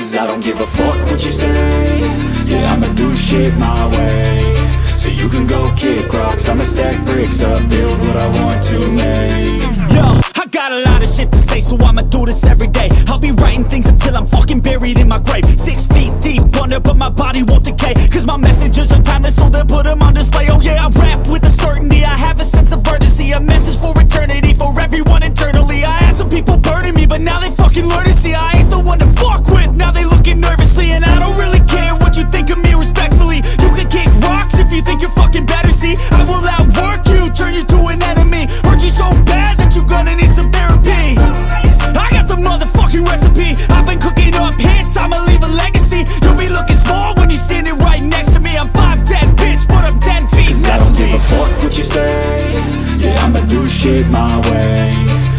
Cause I don't give a fuck what you say. Yeah, I'ma do shit my way. So you can go kick rocks, I'ma stack bricks up, build what I want to make. Yo, I got a lot of shit to say, so I'ma do this every day. I'll be writing things until I'm fucking buried in my grave. 6 feet deep under, but my body won't decay. Cause my messages are timeless, so they'll put them on display. Oh yeah, I rap with a certainty, I have a sense of urgency. A message for eternity, for everyone internally. I had some people burning me, but now they fucking learn to see I ain't the one to fuck with, now they looking nervously. And I don't really care what you think of me, respectfully. You can kick rocks if you think you're fucking better, see. I will outwork you, turn you to an enemy. Hurt you so bad that you're gonna need some therapy. I got the motherfucking recipe, I've been cooking up hits, I'ma leave a legacy. You'll be looking small when you're standing right next to me. I'm 5'10", bitch, but I'm 10 feet Cause I don't give a fuck what you say. Yeah, I'ma do shit my way.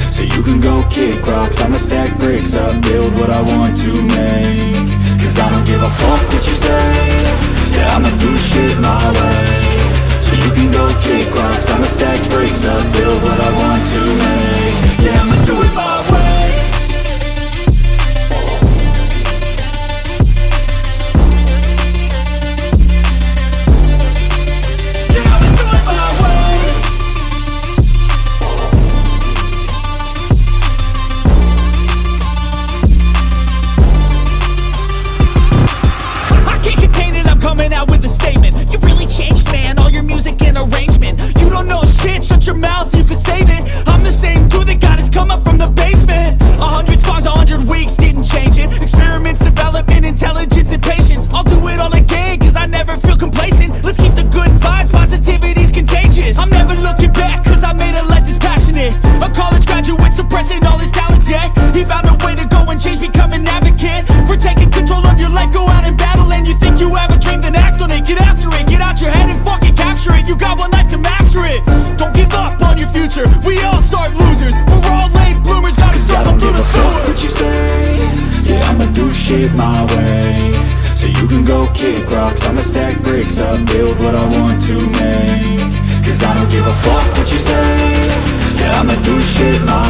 So you can go kick rocks, I'ma stack bricks up, build what I want to make. Cause I don't give a fuck what you say. Yeah, I'ma do shit my way. So you can go kick rocks, I'ma stack bricks up, build what I want to make. Yeah, I'ma do it my way. Coming out with a statement. You really changed, man, all your music and arrangement. You don't know shit, shut your mouth, you can save it. I'm the same dude that got his come up from the basement. 100 songs, 100 weeks, didn't change it. Experiments, development, intelligence, and patience. I'll do it all again, cause I never feel complacent. Let's keep the good vibes, positivity's contagious. I'm never looking back, cause I made a life that's passionate. A college graduate suppressing all his talents, yeah. He found a way to go and change, become an advocate for taking control of your life, go out and battle. And you think you have a dream, then act on it, get after it. Get out your head and fucking capture it. You got one life to master it. Don't give up on your future, we all start losers. We're all late bloomers, gotta struggle through the sewer. What you say? Yeah, I'ma do shit my way. So you can go kick rocks, I'ma stack bricks up, build what I want to make. Cause I don't give a fuck what you say. Yeah, I'ma do shit my